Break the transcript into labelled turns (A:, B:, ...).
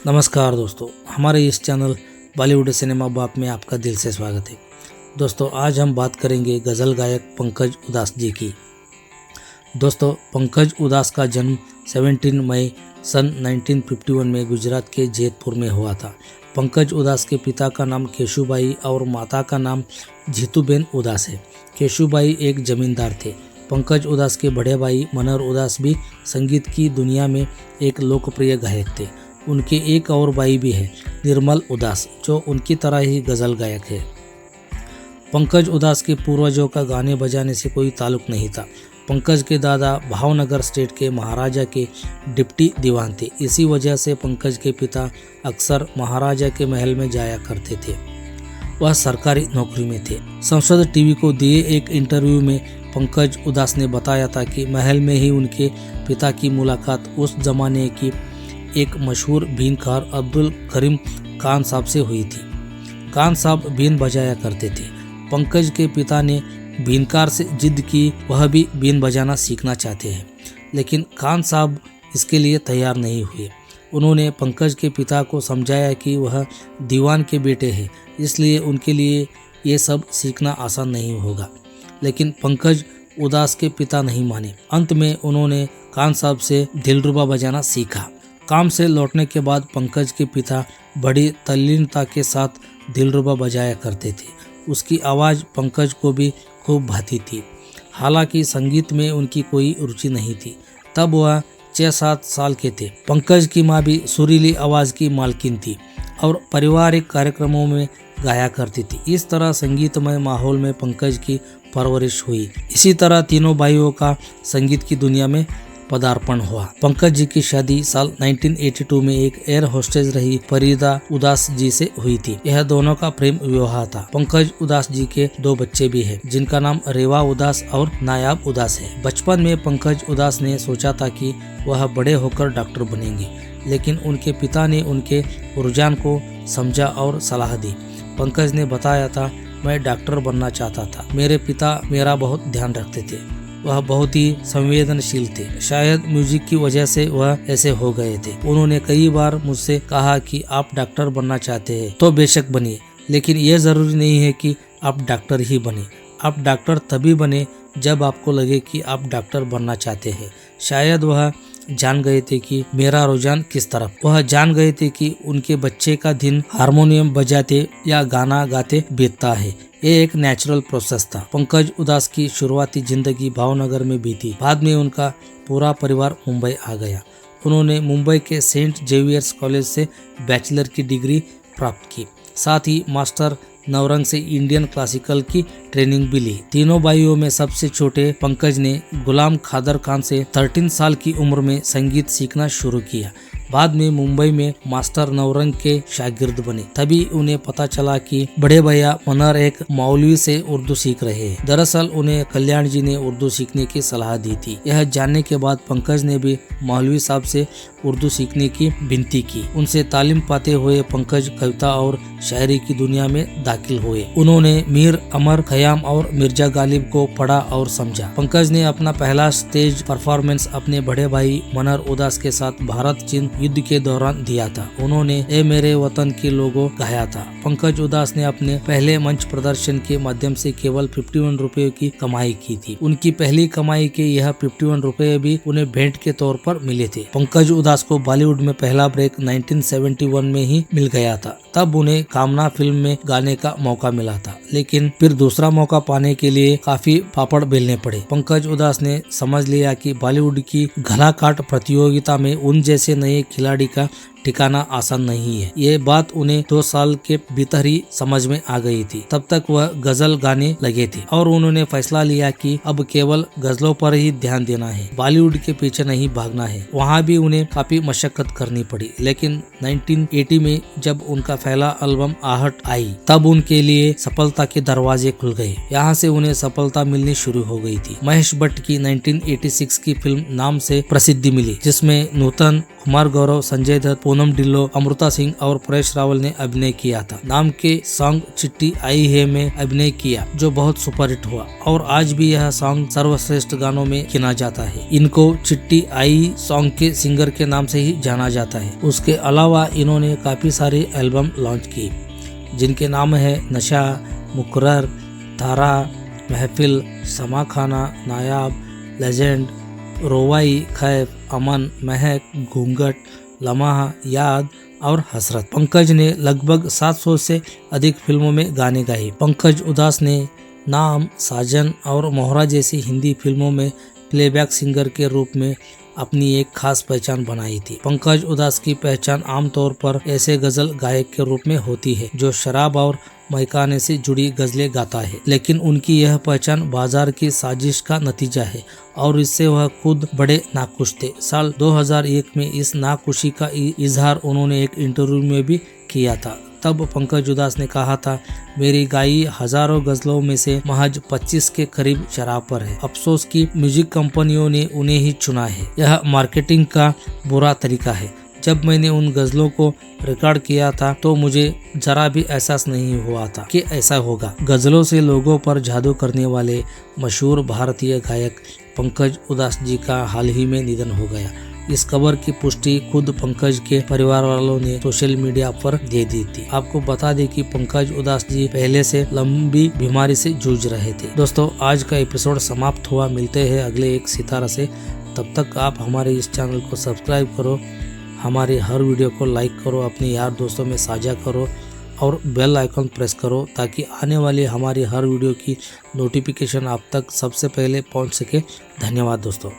A: नमस्कार दोस्तों, हमारे इस चैनल बॉलीवुड सिनेमा बाप में आपका दिल से स्वागत है। दोस्तों, आज हम बात करेंगे गज़ल गायक पंकज उधास जी की। दोस्तों, पंकज उधास का जन्म 17 मई सन 1951 में गुजरात के जैतपुर में हुआ था। पंकज उधास के पिता का नाम केशुबाई और माता का नाम जीतूबेन उधास है। केशुबाई एक जमींदार थे। पंकज उधास के बड़े भाई मनोहर उधास भी संगीत की दुनिया में एक लोकप्रिय गायक थे। उनके एक और भाई भी है, निर्मल उधास, जो उनकी तरह ही गज़ल गायक है। पंकज उधास के पूर्वजों का गाने बजाने से कोई ताल्लुक नहीं था। पंकज के दादा भावनगर स्टेट के महाराजा के डिप्टी दीवान थे। इसी वजह से पंकज के पिता अक्सर महाराजा के महल में जाया करते थे। वह सरकारी नौकरी में थे। संसद टीवी को दिए एक इंटरव्यू में पंकज उधास ने बताया था कि महल में ही उनके पिता की मुलाकात उस जमाने की एक मशहूर बीनकार अब्दुल करीम खान साहब से हुई थी। खान साहब बीन बजाया करते थे। पंकज के पिता ने बीनकार से जिद की, वह भी बीन बजाना सीखना चाहते हैं, लेकिन खान साहब इसके लिए तैयार नहीं हुए। उन्होंने पंकज के पिता को समझाया कि वह दीवान के बेटे हैं, इसलिए उनके लिए ये सब सीखना आसान नहीं होगा, लेकिन पंकज उधास के पिता नहीं माने। अंत में उन्होंने खान साहब से दिलरुबा बजाना सीखा। काम से लौटने के बाद पंकज के पिता बड़ी तल्लीनता के साथ दिलरुबा बजाया करते थे। उसकी आवाज़ पंकज को भी खूब भाती थी। हालांकि संगीत में उनकी कोई रुचि नहीं थी। तब वह 6-7 साल के थे। पंकज की माँ भी सुरीली आवाज़ की मालकिन थी और पारिवारिक कार्यक्रमों में गाया करती थी। इस तरह संगीतमय माहौल में पंकज की परवरिश हुई। इसी तरह तीनों भाइयों का संगीत की दुनिया में पदार्पण हुआ। पंकज जी की शादी साल 1982 में एक एयर होस्टेस रही फरीदा उधास जी से हुई थी। यह दोनों का प्रेम विवाह था। पंकज उधास जी के 2 बच्चे भी हैं, जिनका नाम रेवा उधास और नायाब उधास है। बचपन में पंकज उधास ने सोचा था कि वह बड़े होकर डॉक्टर बनेंगे, लेकिन उनके पिता ने उनके रुझान को समझा और सलाह दी। पंकज ने बताया था, मैं डॉक्टर बनना चाहता था। मेरे पिता मेरा बहुत ध्यान रखते थे। वह बहुत ही संवेदनशील थे। शायद म्यूजिक की वजह से वह ऐसे हो गए थे। उन्होंने कई बार मुझसे कहा कि आप डॉक्टर बनना चाहते हैं तो बेशक बनिए, लेकिन यह जरूरी नहीं है कि आप डॉक्टर ही बने। आप डॉक्टर तभी बने जब आपको लगे कि आप डॉक्टर बनना चाहते हैं। शायद वह जान गए थे कि मेरा रुझान किस तरफ। वह जान गए थे कि उनके बच्चे का दिन हारमोनियम बजाते या गाना गाते बीतता है। ये एक नेचुरल प्रोसेस था। पंकज उधास की शुरुआती जिंदगी भावनगर में बीती। बाद में उनका पूरा परिवार मुंबई आ गया। उन्होंने मुंबई के सेंट जेवियर्स कॉलेज से बैचलर की डिग्री प्राप्त की। साथ ही मास्टर नवरंग से इंडियन क्लासिकल की ट्रेनिंग भी ली। तीनों भाइयों में सबसे छोटे पंकज ने गुलाम खादर खान से 13 साल की उम्र में संगीत सीखना शुरू किया। बाद में मुंबई में मास्टर नवरंग के शागिर्द बने। तभी उन्हें पता चला कि बड़े भैया मनोहर एक मौलवी से उर्दू सीख रहे हैं। दरअसल उन्हें कल्याण जी ने उर्दू सीखने की सलाह दी थी। यह जानने के बाद पंकज ने भी मौलवी साहब से उर्दू सीखने की विनती की। उनसे तालीम पाते हुए पंकज कविता और शायरी की दुनिया में दाखिल हुए। उन्होंने मीर अमर खयाम और मिर्जा गालिब को पढ़ा और समझा। पंकज ने अपना पहला स्टेज परफॉर्मेंस अपने बड़े भाई मनोहर उधास के साथ भारत चीन युद्ध के दौरान दिया था। उन्होंने ए मेरे वतन के लोगों गाया था। पंकज उधास ने अपने पहले मंच प्रदर्शन के माध्यम से केवल 51 रुपए की कमाई की थी। उनकी पहली कमाई के यह 51 रुपए भी उन्हें भेंट के तौर पर मिले थे। पंकज उधास को बॉलीवुड में पहला ब्रेक 1971 में ही मिल गया था। तब उन्हें कामना फिल्म में गाने का मौका मिला था, लेकिन फिर दूसरा मौका पाने के लिए काफी पापड़ बेलने पड़े। पंकज उधास ने समझ लिया कि बॉलीवुड की गला काट प्रतियोगिता में उन जैसे नए खिलाड़ी का ठिकाना आसान नहीं है। ये बात उन्हें 2 साल के भीतर ही समझ में आ गई थी। तब तक वह गजल गाने लगे थे और उन्होंने फैसला लिया कि अब केवल गजलों पर ही ध्यान देना है, बॉलीवुड के पीछे नहीं भागना है। वहाँ भी उन्हें काफी मशक्कत करनी पड़ी, लेकिन 1980 में जब उनका पहला एल्बम आहट आई, तब उनके लिए सफलता के दरवाजे खुल गए। यहाँ से उन्हें सफलता मिलनी शुरू हो गई थी। महेश भट्ट की 1986 की फिल्म नाम से प्रसिद्धि मिली, जिसमें नूतन, कुमार गौरव, संजय दत्त, पूनम ढिल्लो, अमृता सिंह और परेश रावल ने अभिनय किया था। नाम के सॉन्ग चिट्ठी आई है में अभिनय किया जो बहुत सुपरहिट हुआ और आज भी यह सॉन्ग सर्वश्रेष्ठ गानों में गिना जाता है। इनको चिट्ठी आई सॉन्ग के सिंगर के नाम से ही जाना जाता है। उसके अलावा इन्होंने काफी सारे एल्बम लॉन्च किए जिनके नाम है नशा, मुकर्रर, तारा, महफिल, समा खाना, नायाब, लेजेंड, रोवाई, खैफ, अमन, महक, घूंघट, लम्हा, याद और हसरत। पंकज ने लगभग 700 से अधिक फिल्मों में गाने गाए। पंकज उदास ने नाम, साजन और मोहरा जैसी हिंदी फिल्मों में प्लेबैक सिंगर के रूप में अपनी एक खास पहचान बनाई थी। पंकज उदास की पहचान आमतौर पर ऐसे गजल गायक के रूप में होती है जो शराब और महकाने से जुड़ी गजलें गाता है, लेकिन उनकी यह पहचान बाजार की साजिश का नतीजा है और इससे वह खुद बड़े नाखुश थे। साल 2001 में इस नाखुशी का इजहार उन्होंने एक इंटरव्यू में भी किया था। तब पंकज उदास ने कहा था, मेरी गाई हजारों गजलों में से महज 25 के करीब शराब पर है। अफसोस कि म्यूजिक कंपनियों ने उन्हें ही चुना है। यह मार्केटिंग का बुरा तरीका है। जब मैंने उन गजलों को रिकॉर्ड किया था तो मुझे जरा भी एहसास नहीं हुआ था कि ऐसा होगा। गजलों से लोगों पर जादू करने वाले मशहूर भारतीय गायक पंकज उदास जी का हाल ही में निधन हो गया। इस खबर की पुष्टि खुद पंकज के परिवार वालों ने सोशल मीडिया पर दे दी थी। आपको बता दें कि पंकज उदास जी पहले से लंबी बीमारी से जूझ रहे थे। दोस्तों, आज का एपिसोड समाप्त हुआ। मिलते हैं अगले एक सितारा से। तब तक आप हमारे इस चैनल को सब्सक्राइब करो, हमारे हर वीडियो को लाइक करो, अपने यार दोस्तों में साझा करो और बेल आइकन प्रेस करो ताकि आने वाली हमारी हर वीडियो की नोटिफिकेशन आप तक सबसे पहले पहुंच सके। धन्यवाद दोस्तों।